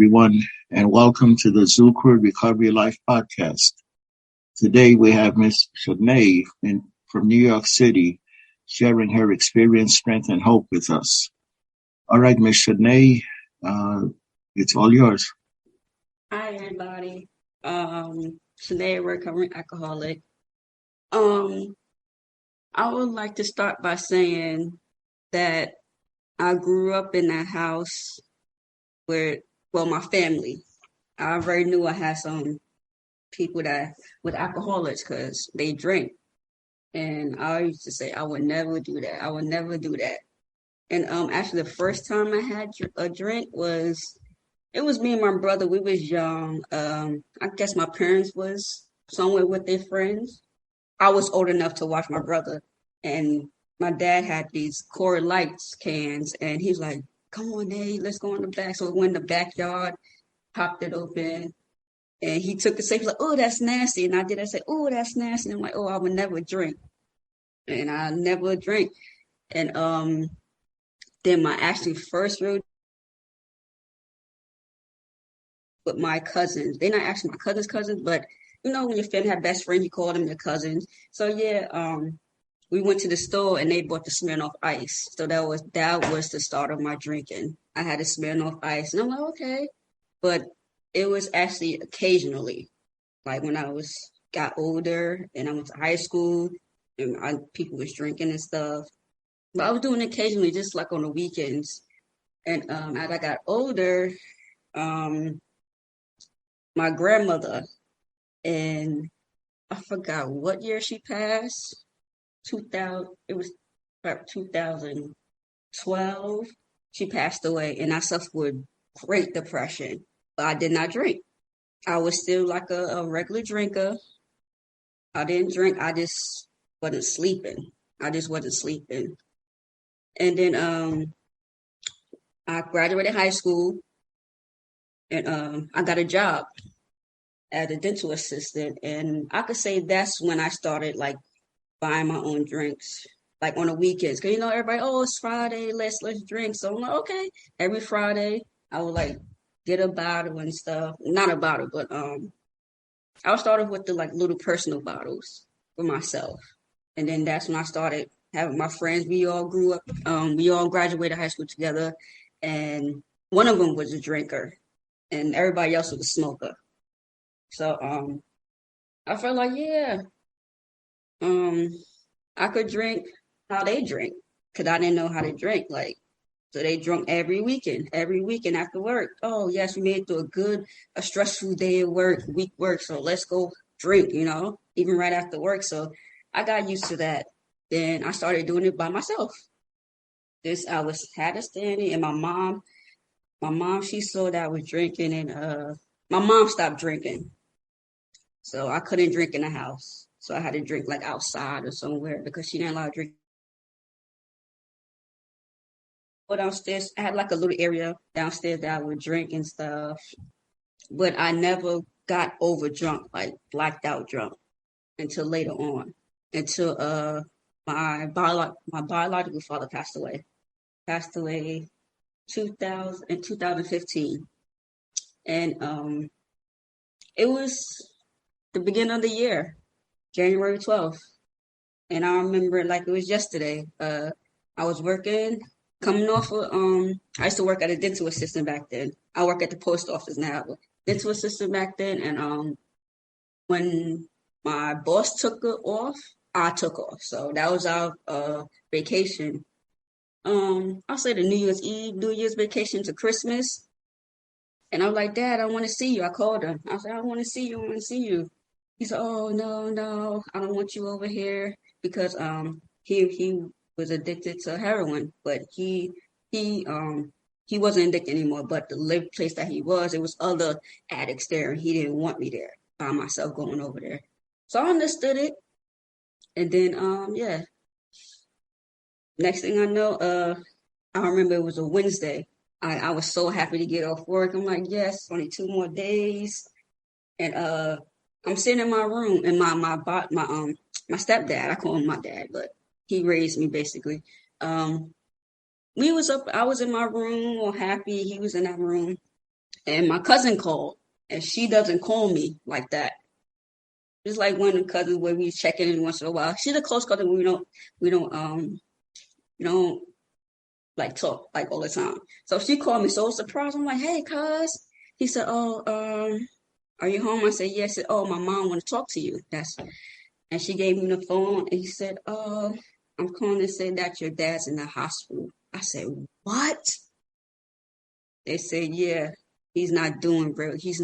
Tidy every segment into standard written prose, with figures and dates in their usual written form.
everyone, and welcome to the Zucre Recovery Life Podcast. Today we have Miss Shenai from New York City sharing her experience, strength, and hope with us. All right, Miss Shenai, it's all yours. Hi, everybody. Today we're recovering alcoholic. Um, I would like to start by saying that I grew up in a house where, well, my family. I already knew I had some people that with alcoholics because they drink, and I used to say I would never do that. I would never do that. And actually, the first time I had a drink was it was me and my brother. We was young. I guess my parents was somewhere with their friends. I was old enough to watch my brother, and my dad had these Core Lights cans, and he's like, "Come on, Nate, let's go in the back." So we went in the backyard, popped it open, and he took a sip. He's like, "Oh, that's nasty," and I did. I said, "Oh, that's nasty." And I'm like, "Oh, I would never drink," and I never drink. And then my actually first real with my cousins. They're not actually my cousins, but you know when your family have best friends, you call them your cousins. So yeah, we went to the store and they bought the Smirnoff Ice. So that was the start of my drinking. I had a Smirnoff Ice, and I'm like, okay, but it was actually occasionally, like when I got older and I went to high school and people was drinking and stuff. But I was doing it occasionally, just like on the weekends. And as I got older, um, my grandmother, and I forgot what year she passed. 2000, it was about 2012. She passed away, and I suffered with great depression, but I did not drink. I was still like a regular drinker. I didn't drink. I just wasn't sleeping. I just wasn't sleeping. And then I graduated high school, and I got a job as a dental assistant, and I could say that's when I started like buying my own drinks, like on the weekends. Cause you know everybody, oh, it's Friday, let's drink. So I'm like, okay. Every Friday, I would like get a bottle and stuff. Not a bottle, but I started with the like little personal bottles for myself, and then that's when I started having my friends. We all grew up. We all graduated high school together, and one of them was a drinker, and everybody else was a smoker. So I felt like yeah, um, I could drink how they drink because I didn't know how to drink. Like, so they drunk every weekend after work. Oh, yes, we made it through a stressful day of work, week work. So let's go drink, even right after work. So I got used to that. Then I started doing it by myself. Had a standing, and my mom, she saw that I was drinking, and my mom stopped drinking. So I couldn't drink in the house. So I had to drink like outside or somewhere because she didn't allow to drink. But downstairs, I had like a little area downstairs that I would drink and stuff. But I never got over drunk, like blacked out drunk until later on. Until my biological father passed away. Passed away 2015. And it was the beginning of the year, January 12th. And I remember it like it was yesterday. I was working, coming off of I used to work at a dental assistant back then. I work at the post office now, but dental assistant back then. And when my boss took it off, I took off. So that was our vacation. I'll say the New Year's Eve, New Year's vacation to Christmas. And I was like, Dad, I want to see you. I called him. I said, I want to see you. I want to see you. He said, "Oh no, I don't want you over here because he was addicted to heroin, but he wasn't addicted anymore. But the live place that he was, it was other addicts there, and he didn't want me there by myself going over there. So I understood it, and then yeah. Next thing I know, I remember it was a Wednesday. I was so happy to get off work. I'm like, yes, only 2 more days, and I'm sitting in my room, and my stepdad, I call him my dad, but he raised me basically. We was up. I was in my room, all happy. He was in that room, And my cousin called, and she doesn't call me like that. Just like one of the cousins where we check in once in a while. She's a close cousin. We don't like talk like all the time. So she called me so surprised. I'm like, hey, cuz. He said, oh, are you home? I said, yes. He said, oh, my mom want to talk to you. And she gave me the phone and he said, I'm calling to say that your dad's in the hospital. I said, what? They said, yeah, he's not doing good. He's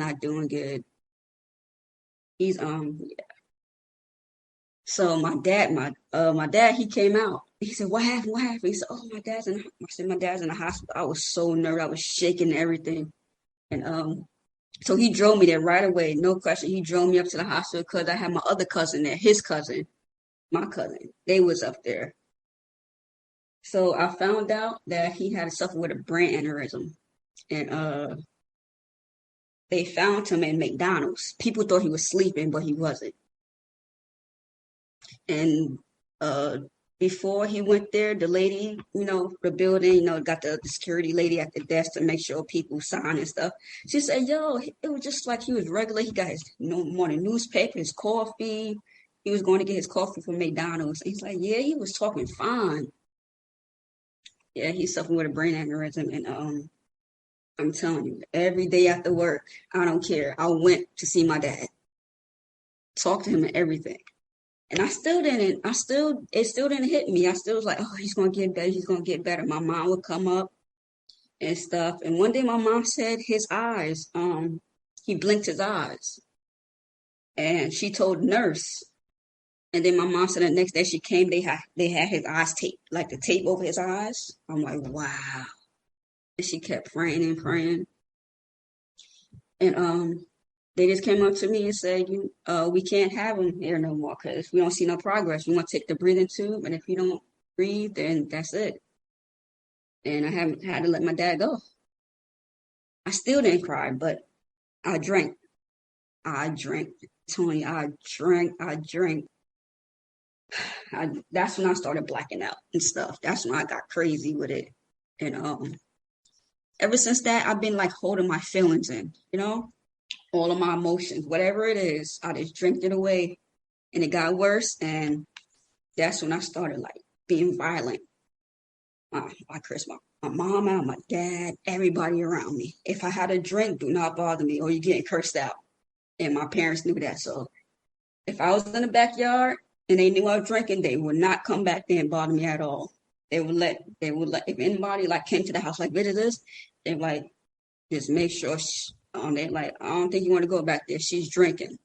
So my dad, he came out. He said, "What happened? What happened?" He said, "Oh, my dad's in." I said, "My dad's in the hospital." I was so nervous. I was shaking and everything. And so he drove me there right away. No question. He drove me up to the hospital because I had my other cousin there, his cousin, my cousin. They was up there. So I found out that he had suffered with a brain aneurysm, and they found him in McDonald's. People thought he was sleeping, but he wasn't. And uh before he went there, the lady, the building, got the security lady at the desk to make sure people sign and stuff. She said, yo, it was just like he was regular. He got his morning newspaper, his coffee. He was going to get his coffee from McDonald's. He's like, yeah, he was talking fine. Yeah, he's suffering with a brain aneurysm. And I'm telling you, every day after work, I don't care. I went to see my dad, talk to him and everything. And it still didn't hit me. I still was like, oh, he's going to get better. He's going to get better. My mom would come up and stuff. And one day my mom said his eyes, he blinked his eyes. And she told the nurse. And then my mom said the next day she came, they had his eyes taped, like the tape over his eyes. I'm like, wow. And she kept praying and praying. And they just came up to me and said, we can't have him here no more because we don't see no progress. We want to take the breathing tube, and if you don't breathe, then that's it. And I haven't had to let my dad go. I still didn't cry, but I drank. Tony, I drank. That's when I started blacking out and stuff. That's when I got crazy with it. And ever since that, I've been like holding my feelings in, all of my emotions, whatever it is, I just drank it away, and it got worse. And that's when I started like being violent. I cursed my mom out, my dad, everybody around me. If I had a drink, do not bother me, or you're getting cursed out. And my parents knew that. So if I was in the backyard and they knew I was drinking, they would not come back there and bother me at all. They would let if anybody like came to the house like visitors, they like just make sure. They like, I don't think you want to go back there. She's drinking.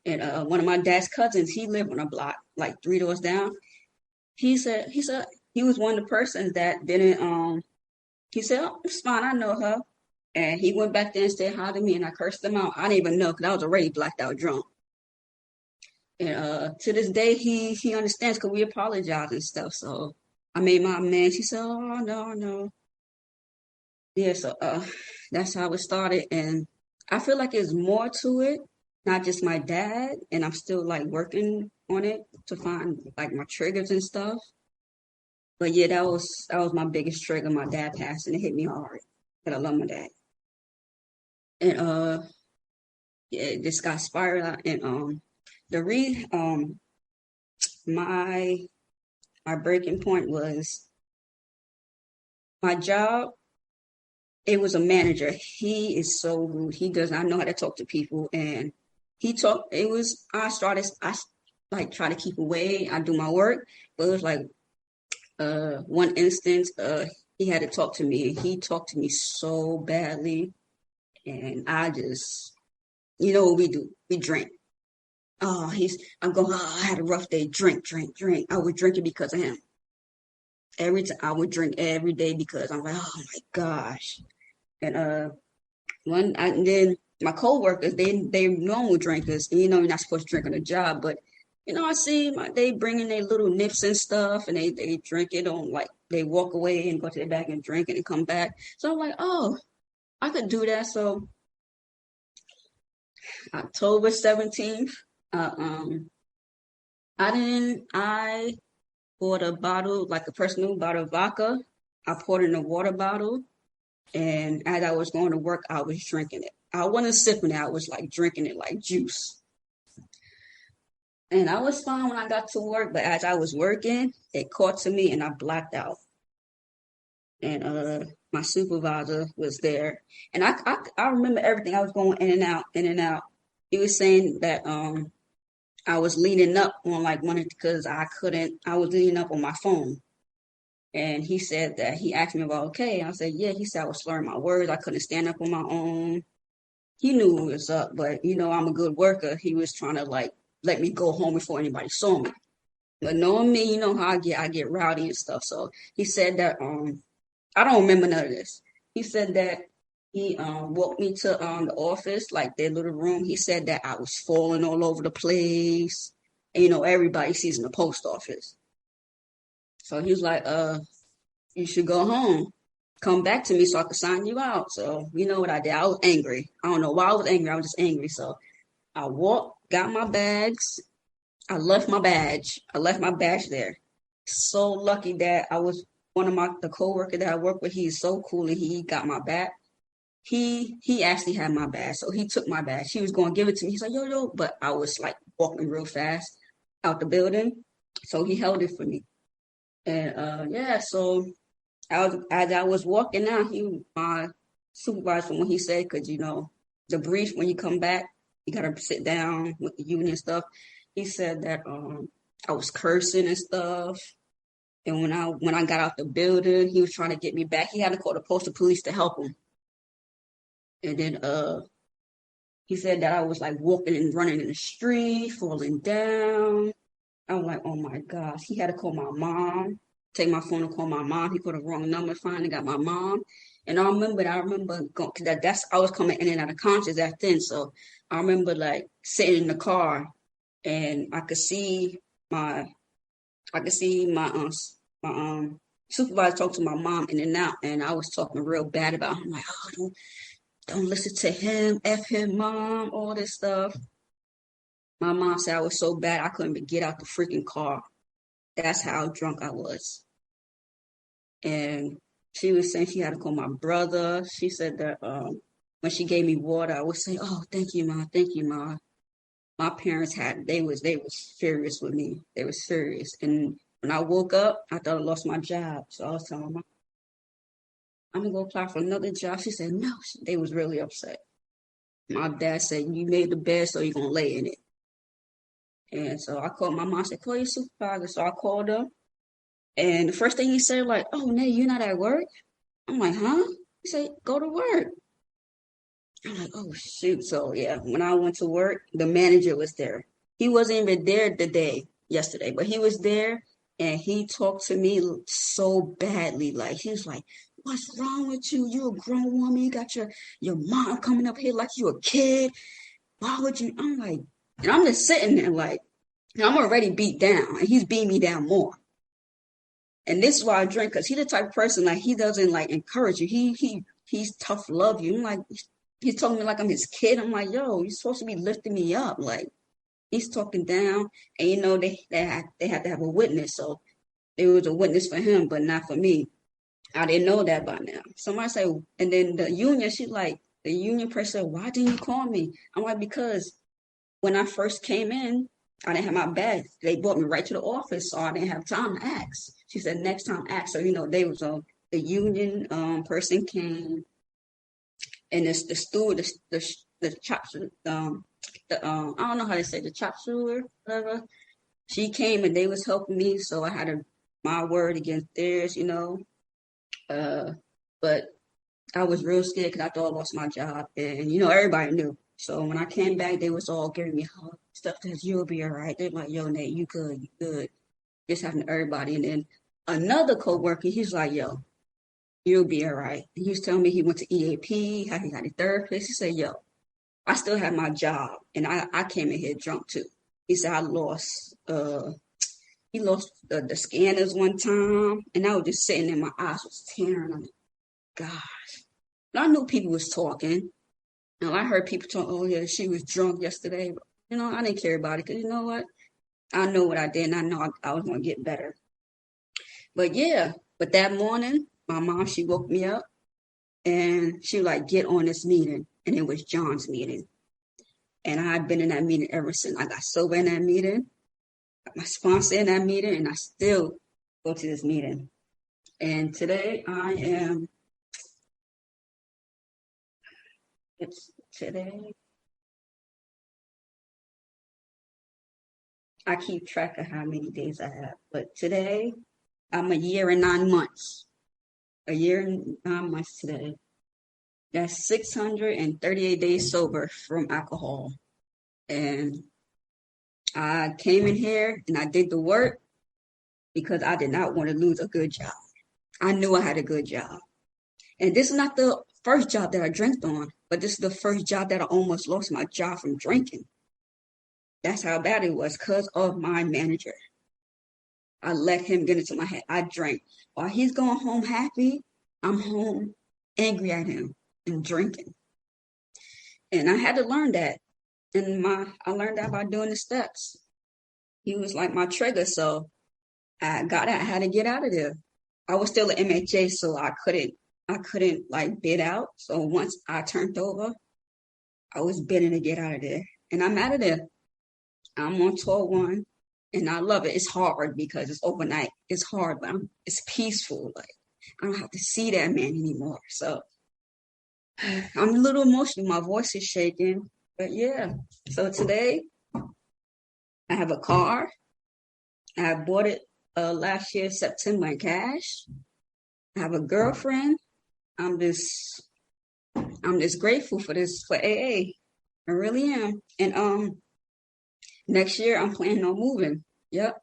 And one of my dad's cousins, he lived on a block like 3 doors down. He said he was one of the persons that didn't. He said, "Oh, it's fine. I know her." And he went back there and said hi to me, and I cursed him out. I didn't even know because I was already blacked out drunk. And to this day, he understands because we apologize and stuff. So I made my amends. He said, "Oh no, no." Yeah, so that's how it started, and I feel like there's more to it, not just my dad, and I'm still like working on it to find like my triggers and stuff. But yeah, that was my biggest trigger. My dad passed, and it hit me hard. But I love my dad, and yeah, this got spiraled out, and the re my my breaking point was my job. It was a manager. He is so rude. He does not know how to talk to people. And I like try to keep away. I do my work, but it was like, one instance, he had to talk to me and he talked to me so badly. And I just, what we do? We drink. I'm going, oh, I had a rough day. Drink, drink, drink. I was drinking because of him. Every time I would drink every day because I'm like, oh my gosh. And and then my coworkers, they normal drinkers, and you're not supposed to drink on the job, but I see they bring in their little nips and stuff, and they drink it on like they walk away and go to their back and drink it and come back. So I'm like, oh, I could do that. So October 17th, I bought a bottle, like a personal bottle of vodka. I poured it in a water bottle. And as I was going to work, I was drinking it. I wasn't sipping it. I was like drinking it like juice. And I was fine when I got to work, but as I was working, it caught to me and I blacked out. And my supervisor was there. And I remember everything. I was going in and out, in and out. He was saying that I was leaning up on like one because I was leaning up on my phone. And he said that he asked me about okay. I said, yeah. He said I was slurring my words. I couldn't stand up on my own. He knew what was up, but I'm a good worker. He was trying to like let me go home before anybody saw me. But knowing me, you know how I get rowdy and stuff. So he said that I don't remember none of this. He said that he walked me to the office, like their little room. He said that I was falling all over the place. And everybody sees in the post office. So he was like, you should go home. Come back to me so I could sign you out. So you know what I did? I was angry. I don't know why I was angry. I was just angry. So I walked, got my bags. I left my badge. I left my badge there. So lucky that I was one of the coworker that I work with. He's so cool and he got my badge. He actually had my badge, so he took my badge. He was going to give it to me. He's like, yo, but I was like walking real fast out the building, so he held it for me. And yeah, so as I was walking out, my supervisor, when he said, because the brief when you come back, you gotta sit down with the union stuff. He said that I was cursing and stuff. And when I got out the building, he was trying to get me back. He had to call the postal police to help him. And then he said that I was like walking and running in the street, falling down. I was like, oh my gosh. He had to call my mom, take my phone and call my mom. He put a wrong number, finally got my mom. And I remember going, cause I was coming in and out of conscious at then. So I remember like sitting in the car and I could see my supervisor talk to my mom in and out, and I was talking real bad about him, like, oh, don't listen to him, F him, mom, all this stuff. My mom said I was so bad I couldn't even get out the freaking car. That's how drunk I was. And she was saying she had to call my brother. She said that when she gave me water, I would say, oh, thank you, Ma, thank you, Ma. My parents they was furious with me. They was furious. And when I woke up, I thought I lost my job. So I was telling my I'm gonna go apply for another job. She said, no. They was really upset. My dad said, you made the bed, so you're gonna lay in it. And so I called my mom, said, call your supervisor. So I called her. And the first thing he said, like, oh, Nay, you're not at work? I'm like, huh? He said, go to work. I'm like, oh, shoot. So, yeah, when I went to work, the manager was there. He wasn't even there yesterday, but he was there. And he talked to me so badly. Like, he was like, what's wrong with you? You're a grown woman. You got your mom coming up here like you a kid. Why would you? I'm like, and I'm just sitting there like, I'm already beat down. And he's beating me down more. And this is why I drink, because he's the type of person, like, he doesn't, like, encourage you. He's tough love you. I'm like, he's talking to me like I'm his kid. I'm like, yo, you're supposed to be lifting me up. Like, he's talking down. And, they had to have a witness. So there was a witness for him, but not for me. I didn't know that by now. Somebody said, and then the union person said, why didn't you call me? I'm like, because when I first came in, I didn't have my badge. They brought me right to the office, so I didn't have time to ask. She said, next time ask. So, they was the union person came, and the steward, the chop, I don't know how to say, the chop steward, whatever. She came and they was helping me, so I had my word against theirs, but I was real scared because I thought I lost my job, and everybody knew. So when I came back, they was all giving me stuff that you'll be all right. They're like, yo, Nate, you good. Just having everybody. And then another coworker, he's like, yo, you'll be all right. And he was telling me he went to EAP, how he got a third place. He said, yo, I still have my job, and I came in here drunk too. He said I lost he lost the scanners one time, and I was just sitting there, my eyes was tearing. I'm like, gosh. And I knew people was talking. I heard people talk, oh, yeah, she was drunk yesterday. But, I didn't care about it because you know what? I know what I did, and I know I was going to get better. But, yeah, that morning, my mom, she woke me up, And she was like, get on this meeting. And it was John's meeting. And I've been in that meeting ever since. I got sober in that meeting, got my sponsor in that meeting, and I still go to this meeting. And today I keep track of how many days I have. But today, I'm a year and 9 months. A year and 9 months today. That's 638 days sober from alcohol. And I came in here and I did the work because I did not want to lose a good job. I knew I had a good job. And this is not the first job that I drank on, but this is the first job that I almost lost my job from drinking. That's how bad it was because of my manager. I let him get into my head. I drank. While he's going home happy, I'm home angry at him and drinking. And I had to learn that. And I learned that by doing the steps. He was like my trigger, so I had to get out of there. I was still an MHA, so I couldn't like bid out. So once I turned over, I was bidding to get out of there. And I'm out of there. I'm on tour 1, and I love it. It's hard because it's overnight. It's hard, but it's peaceful. Like I don't have to see that man anymore. So I'm a little emotional. My voice is shaking. But yeah, so today I have a car. I bought it last year, September, in cash. I have a girlfriend. I'm just grateful for AA. I really am. And next year I'm planning on moving. Yep,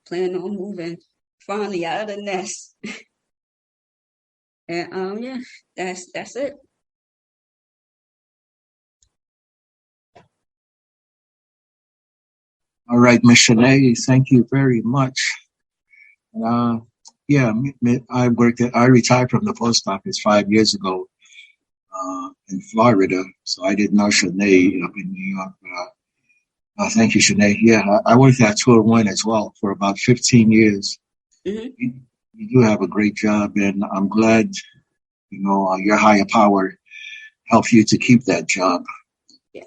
planning on moving. Finally out of the nest. And yeah, that's it. All right, Ms. Shenai, thank you very much. Yeah, I retired from the post office 5 years ago in Florida, so I didn't know Shenai up in New York. Thank you, Shenai. Yeah, I worked at Tour 1 as well for about 15 years. Mm-hmm. You do have a great job, and I'm glad, your higher power helped you to keep that job. Yeah.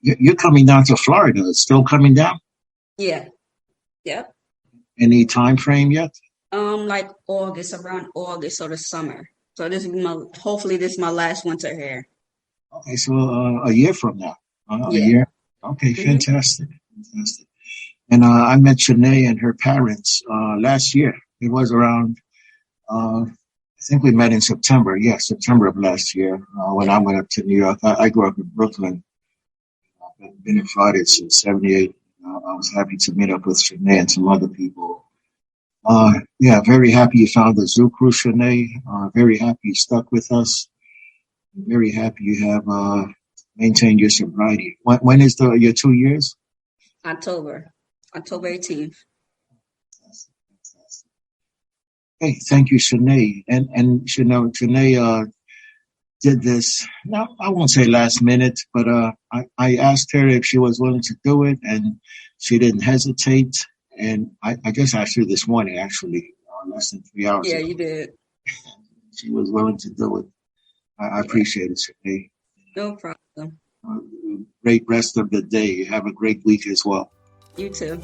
You're coming down to Florida. It's still coming down? Yeah. Yep. Any time frame yet? Like around August or the summer. So hopefully this is my last winter here. Okay, so a year from now. Yeah. A year. Okay, mm-hmm. Fantastic. And I met Shenai and her parents last year. It was around, I think we met in September. Yeah, September of last year when I went up to New York. I grew up in Brooklyn. I've been in Florida since 78. I was happy to meet up with Shenai and some other people. Yeah, very happy you found the Zoo Crew, Shenai. Very happy you stuck with us. Very happy you have maintained your sobriety. When is your 2 years? October 18th. Hey, thank you, Shenai. And Shenai did this, no, I won't say last minute, but I asked her if she was willing to do it, and she didn't hesitate. And I just asked her this morning, actually, less than 3 hours ago. Yeah, you did. She was willing to do it. I appreciate it, Shenai. No problem. Great rest of the day. Have a great week as well. You too.